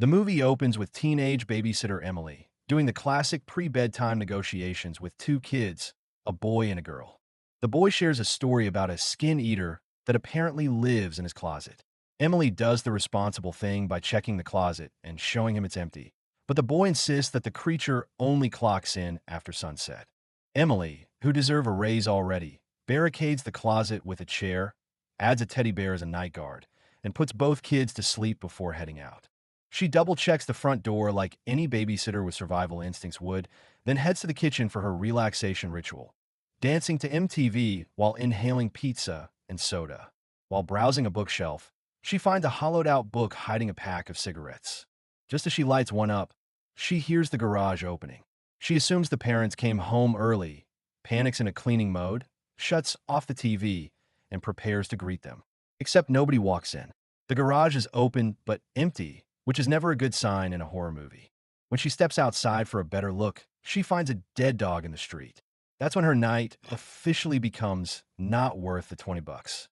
The movie opens with teenage babysitter Emily doing the classic pre-bedtime negotiations with two kids, a boy and a girl. The boy shares a story about a skin eater that apparently lives in his closet. Emily does the responsible thing by checking the closet and showing him it's empty, but the boy insists that the creature only clocks in after sunset. Emily, who deserves a raise already, barricades the closet with a chair, adds a teddy bear as a night guard, and puts both kids to sleep before heading out. She double-checks the front door like any babysitter with survival instincts would, then heads to the kitchen for her relaxation ritual, dancing to MTV while inhaling pizza and soda. While browsing a bookshelf, she finds a hollowed-out book hiding a pack of cigarettes. Just as she lights one up, she hears the garage opening. She assumes the parents came home early, panics in a cleaning mode, shuts off the TV, and prepares to greet them. Except nobody walks in. The garage is open but empty, which is never a good sign in a horror movie. When she steps outside for a better look, she finds a dead dog in the street. That's when her night officially becomes not worth the 20 bucks.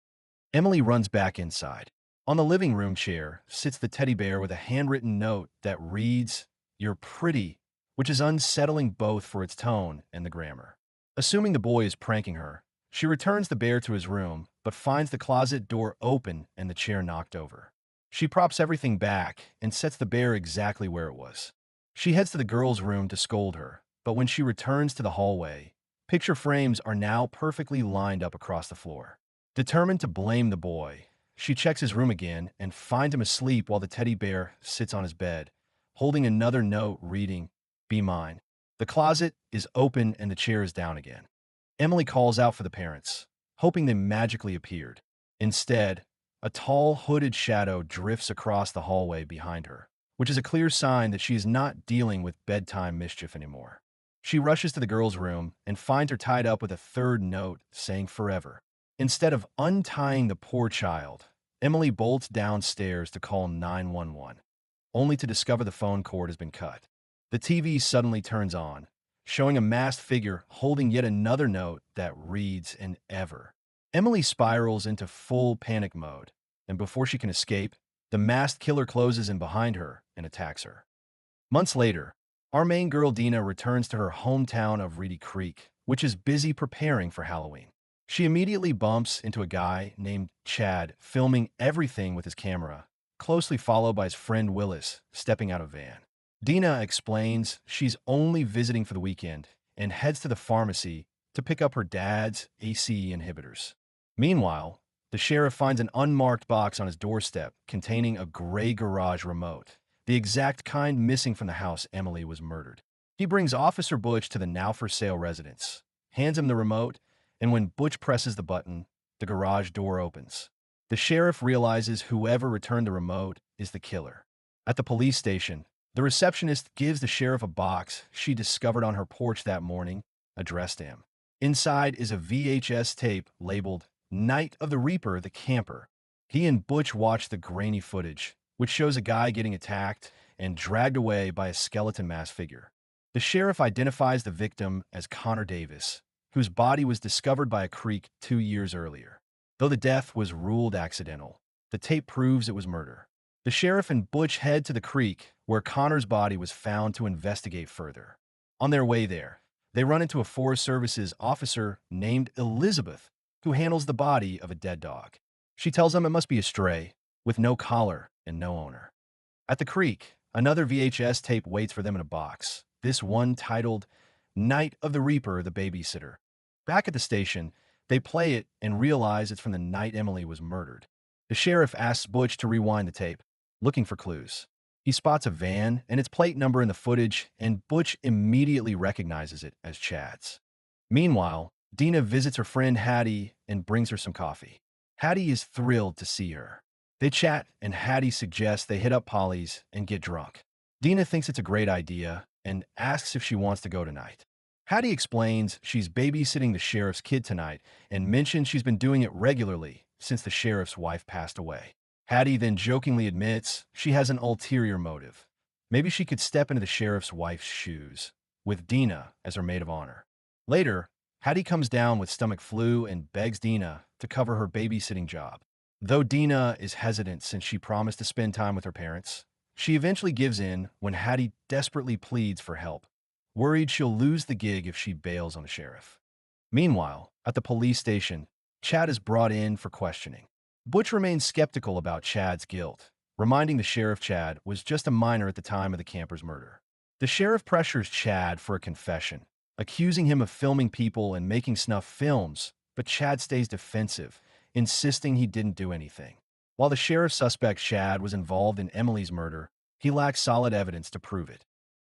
Emily runs back inside. On the living room chair sits the teddy bear with a handwritten note that reads, "You're pretty," which is unsettling both for its tone and the grammar. Assuming the boy is pranking her, she returns the bear to his room, but finds the closet door open and the chair knocked over. She props everything back and sets the bear exactly where it was. She heads to the girl's room to scold her, but when she returns to the hallway, picture frames are now perfectly lined up across the floor. Determined to blame the boy, she checks his room again and finds him asleep while the teddy bear sits on his bed, holding another note reading, "Be mine." The closet is open and the chair is down again. Emily calls out for the parents, hoping they magically appeared. Instead, a tall, hooded shadow drifts across the hallway behind her, which is a clear sign that she is not dealing with bedtime mischief anymore. She rushes to the girl's room and finds her tied up with a third note saying forever. Instead of untying the poor child, Emily bolts downstairs to call 911, only to discover the phone cord has been cut. The TV suddenly turns on, showing a masked figure holding yet another note that reads "an ever." Emily spirals into full panic mode, and before she can escape, the masked killer closes in behind her and attacks her. Months later, our main girl Dina returns to her hometown of Reedy Creek, which is busy preparing for Halloween. She immediately bumps into a guy named Chad filming everything with his camera, closely followed by his friend Willis stepping out of a van. Dina explains she's only visiting for the weekend and heads to the pharmacy to pick up her dad's ACE inhibitors. Meanwhile, the sheriff finds an unmarked box on his doorstep containing a gray garage remote, the exact kind missing from the house Emily was murdered. He brings Officer Butch to the now-for-sale residence, hands him the remote, and when Butch presses the button, the garage door opens. The sheriff realizes whoever returned the remote is the killer. At the police station, the receptionist gives the sheriff a box she discovered on her porch that morning, addressed to him. Inside is a VHS tape labeled "Night of the Reaper, the Camper." He and Butch watch the grainy footage, which shows a guy getting attacked and dragged away by a skeleton masked figure. The sheriff identifies the victim as Connor Davis, whose body was discovered by a creek 2 years earlier. Though the death was ruled accidental, the tape proves it was murder. The sheriff and Butch head to the creek where Connor's body was found to investigate further. On their way there, they run into a Forest Service's officer named Elizabeth, who handles the body of a dead dog. She tells them it must be a stray, with no collar and no owner. At the creek, another VHS tape waits for them in a box, this one titled "Night of the Reaper, the Babysitter." Back at the station, they play it and realize it's from the night Emily was murdered. The sheriff asks Butch to rewind the tape, looking for clues. He spots a van and its plate number in the footage, and Butch immediately recognizes it as Chad's. Meanwhile, Dina visits her friend Hattie and brings her some coffee. Hattie is thrilled to see her. They chat, and Hattie suggests they hit up Polly's and get drunk. Dina thinks it's a great idea and asks if she wants to go tonight. Hattie explains she's babysitting the sheriff's kid tonight and mentions she's been doing it regularly since the sheriff's wife passed away. Hattie then jokingly admits she has an ulterior motive. Maybe she could step into the sheriff's wife's shoes, with Dina as her maid of honor. Later, Hattie comes down with stomach flu and begs Dina to cover her babysitting job. Though Dina is hesitant since she promised to spend time with her parents, She eventually gives in when Hattie desperately pleads for help, worried she'll lose the gig if she bails on the sheriff. Meanwhile, at the police station, Chad is brought in for questioning. Butch remains skeptical about Chad's guilt, reminding the sheriff Chad was just a minor at the time of the camper's murder. The sheriff pressures Chad for a confession, accusing him of filming people and making snuff films, but Chad stays defensive, insisting he didn't do anything. While the sheriff suspects Chad was involved in Emily's murder, he lacks solid evidence to prove it.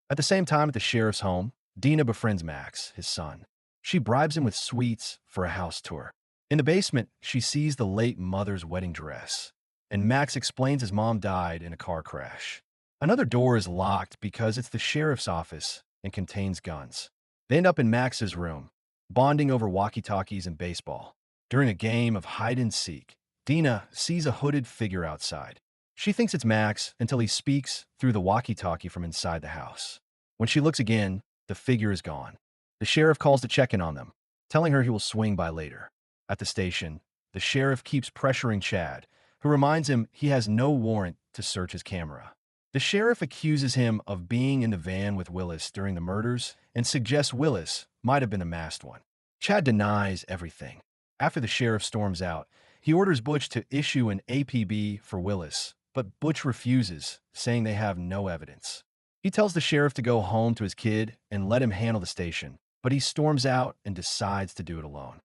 At the same time, at the sheriff's home, Dina befriends Max, his son. She bribes him with sweets for a house tour. In the basement, she sees the late mother's wedding dress, and Max explains his mom died in a car crash. Another door is locked because it's the sheriff's office and contains guns. They end up in Max's room, bonding over walkie-talkies and baseball. During a game of hide-and-seek, Dina sees a hooded figure outside. She thinks it's Max until he speaks through the walkie-talkie from inside the house. When she looks again, the figure is gone. The sheriff calls to check in on them, telling her he will swing by later. At the station, the sheriff keeps pressuring Chad, who reminds him he has no warrant to search his camera. The sheriff accuses him of being in the van with Willis during the murders and suggests Willis might have been the masked one. Chad denies everything. After the sheriff storms out, he orders Butch to issue an APB for Willis, but Butch refuses, saying they have no evidence. He tells the sheriff to go home to his kid and let him handle the station, but he storms out and decides to do it alone.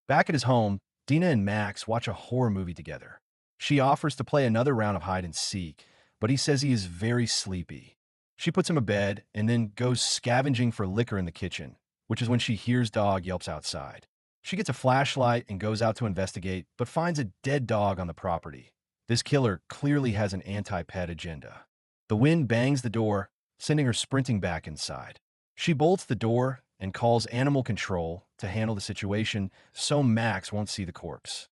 Back at his home, Dina and Max watch a horror movie together. She offers to play another round of hide-and-seek, but he says he is very sleepy. She puts him to bed and then goes scavenging for liquor in the kitchen, which is when she hears dog yelps outside. She gets a flashlight and goes out to investigate, but finds a dead dog on the property. This killer clearly has an anti-pet agenda. The wind bangs the door, sending her sprinting back inside. She bolts the door and calls animal control to handle the situation so Max won't see the corpse.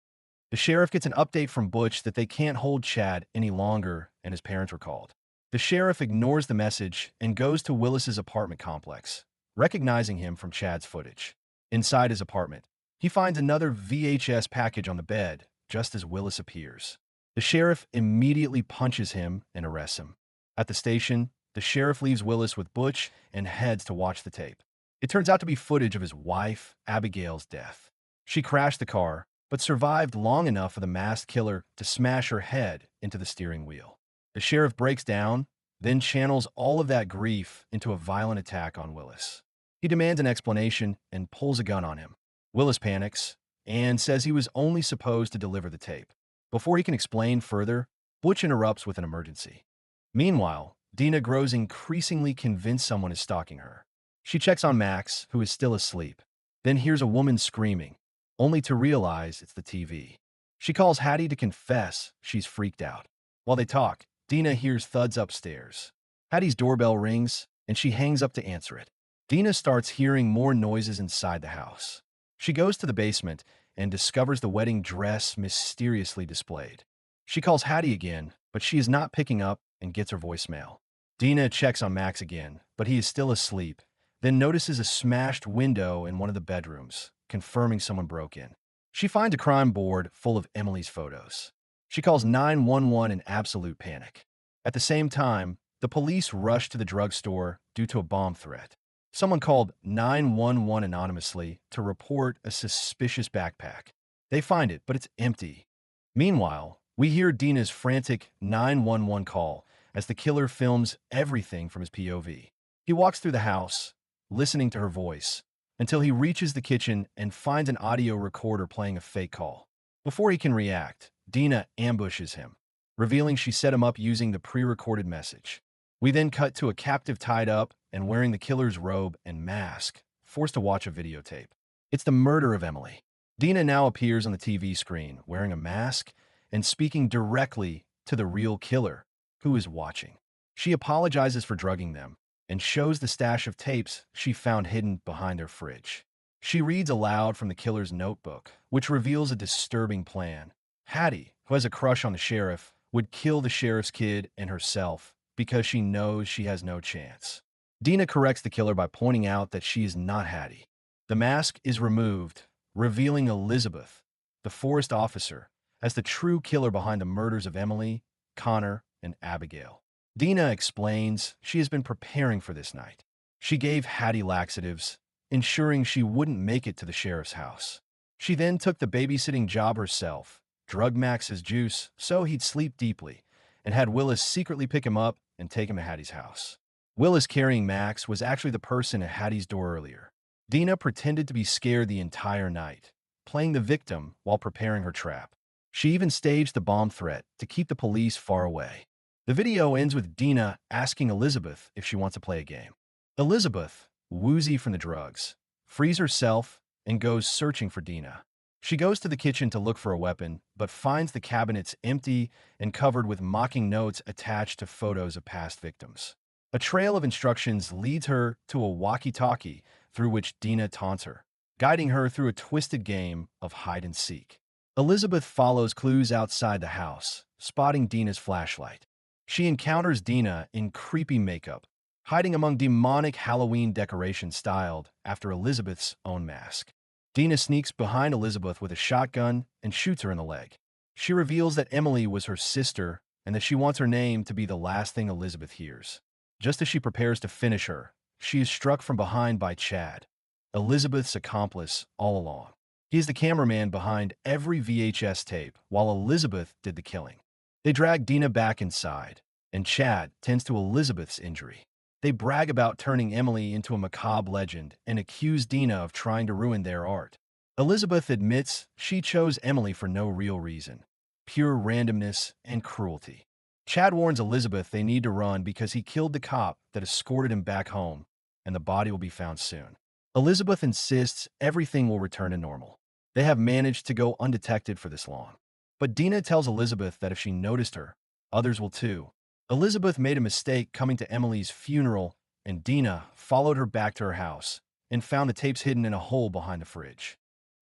The sheriff gets an update from Butch that they can't hold Chad any longer and his parents were called. The sheriff ignores the message and goes to Willis's apartment complex, recognizing him from Chad's footage. Inside his apartment, he finds another VHS package on the bed just as Willis appears. The sheriff immediately punches him and arrests him. At the station, the sheriff leaves Willis with Butch and heads to watch the tape. It turns out to be footage of his wife, Abigail's death. She crashed the car, but survived long enough for the masked killer to smash her head into the steering wheel. The sheriff breaks down, then channels all of that grief into a violent attack on Willis. He demands an explanation and pulls a gun on him. Willis panics and says he was only supposed to deliver the tape. Before he can explain further, Butch interrupts with an emergency. Meanwhile, Dina grows increasingly convinced someone is stalking her. She checks on Max, who is still asleep, then hears a woman screaming, only to realize it's the TV. She calls Hattie to confess she's freaked out. While they talk, Dina hears thuds upstairs. Hattie's doorbell rings, and she hangs up to answer it. Dina starts hearing more noises inside the house. She goes to the basement and discovers the wedding dress mysteriously displayed. She calls Hattie again, but she is not picking up and gets her voicemail. Dina checks on Max again, but he is still asleep, then notices a smashed window in one of the bedrooms, confirming someone broke in. She finds a crime board full of Emily's photos. She calls 911 in absolute panic. At the same time, the police rush to the drugstore due to a bomb threat. Someone called 911 anonymously to report a suspicious backpack. They find it, but it's empty. Meanwhile, we hear Dina's frantic 911 call as the killer films everything from his POV. He walks through the house, listening to her voice, until he reaches the kitchen and finds an audio recorder playing a fake call. Before he can react, Dina ambushes him, revealing she set him up using the pre-recorded message. We then cut to a captive tied up and wearing the killer's robe and mask, forced to watch a videotape. It's the murder of Emily. Dina now appears on the TV screen wearing a mask and speaking directly to the real killer, who is watching. She apologizes for drugging them and shows the stash of tapes she found hidden behind their fridge. She reads aloud from the killer's notebook, which reveals a disturbing plan. Hattie, who has a crush on the sheriff, would kill the sheriff's kid and herself because she knows she has no chance. Dina corrects the killer by pointing out that she is not Hattie. The mask is removed, revealing Elizabeth, the forest officer, as the true killer behind the murders of Emily, Connor, and Abigail. Dina explains she has been preparing for this night. She gave Hattie laxatives, ensuring she wouldn't make it to the sheriff's house. She then took the babysitting job herself, drugged Max his juice so he'd sleep deeply, and had Willis secretly pick him up and take him to Hattie's house. Willis carrying Max was actually the person at Hattie's door earlier. Dina pretended to be scared the entire night, playing the victim while preparing her trap. She even staged the bomb threat to keep the police far away. The video ends with Dina asking Elizabeth if she wants to play a game. Elizabeth, woozy from the drugs, frees herself and goes searching for Dina. She goes to the kitchen to look for a weapon, but finds the cabinets empty and covered with mocking notes attached to photos of past victims. A trail of instructions leads her to a walkie-talkie through which Dina taunts her, guiding her through a twisted game of hide-and-seek. Elizabeth follows clues outside the house, spotting Dina's flashlight. She encounters Dina in creepy makeup, hiding among demonic Halloween decorations styled after Elizabeth's own mask. Dina sneaks behind Elizabeth with a shotgun and shoots her in the leg. She reveals that Emily was her sister and that she wants her name to be the last thing Elizabeth hears. Just as she prepares to finish her, she is struck from behind by Chad, Elizabeth's accomplice all along. He is the cameraman behind every VHS tape while Elizabeth did the killing. They drag Dina back inside, and Chad tends to Elizabeth's injury. They brag about turning Emily into a macabre legend and accuse Dina of trying to ruin their art. Elizabeth admits she chose Emily for no real reason, pure randomness and cruelty. Chad warns Elizabeth they need to run because he killed the cop that escorted him back home, and the body will be found soon. Elizabeth insists everything will return to normal. They have managed to go undetected for this long. But Dina tells Elizabeth that if she noticed her, others will too. Elizabeth made a mistake coming to Emily's funeral, and Dina followed her back to her house and found the tapes hidden in a hole behind the fridge.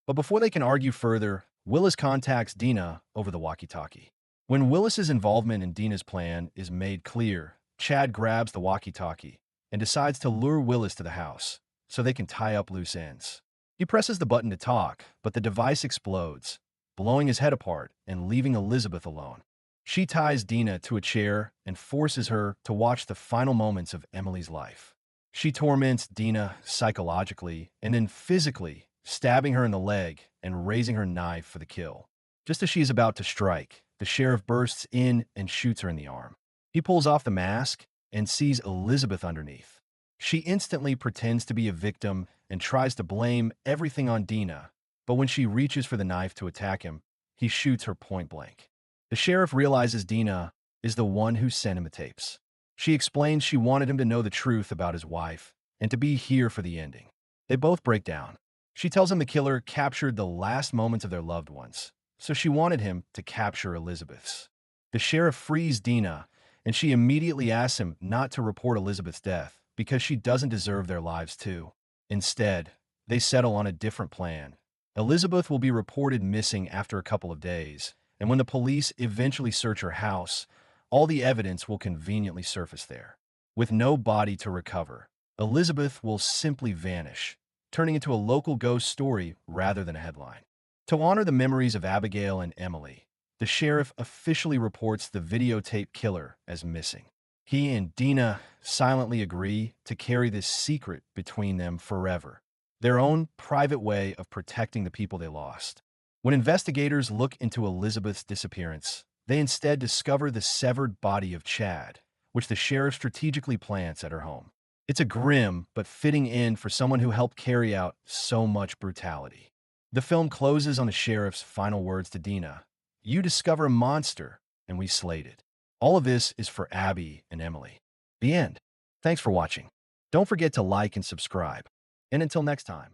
But before they can argue further, Willis contacts Dina over the walkie-talkie. When Willis's involvement in Dina's plan is made clear, Chad grabs the walkie-talkie and decides to lure Willis to the house so they can tie up loose ends. He presses the button to talk, but the device explodes, blowing his head apart and leaving Elizabeth alone. She ties Dina to a chair and forces her to watch the final moments of Emily's life. She torments Dina psychologically and then physically, stabbing her in the leg and raising her knife for the kill. Just as she is about to strike, the sheriff bursts in and shoots her in the arm. He pulls off the mask and sees Elizabeth underneath. She instantly pretends to be a victim and tries to blame everything on Dina, but when she reaches for the knife to attack him, he shoots her point blank. The sheriff realizes Dina is the one who sent him the tapes. She explains she wanted him to know the truth about his wife and to be here for the ending. They both break down. She tells him the killer captured the last moments of their loved ones, so she wanted him to capture Elizabeth's. The sheriff frees Dina, and she immediately asks him not to report Elizabeth's death because she doesn't deserve their lives too. Instead, they settle on a different plan. Elizabeth will be reported missing after a couple of days, and when the police eventually search her house, all the evidence will conveniently surface there. With no body to recover, Elizabeth will simply vanish, turning into a local ghost story rather than a headline. To honor the memories of Abigail and Emily, the sheriff officially reports the videotape killer as missing. He and Dina silently agree to carry this secret between them forever, their own private way of protecting the people they lost. When investigators look into Elizabeth's disappearance, they instead discover the severed body of Chad, which the sheriff strategically plants at her home. It's a grim but fitting end for someone who helped carry out so much brutality. The film closes on the sheriff's final words to Dina: "You discover a monster, and we slayed it." All of this is for Abby and Emily. The end. Thanks for watching. Don't forget to like and subscribe. And until next time.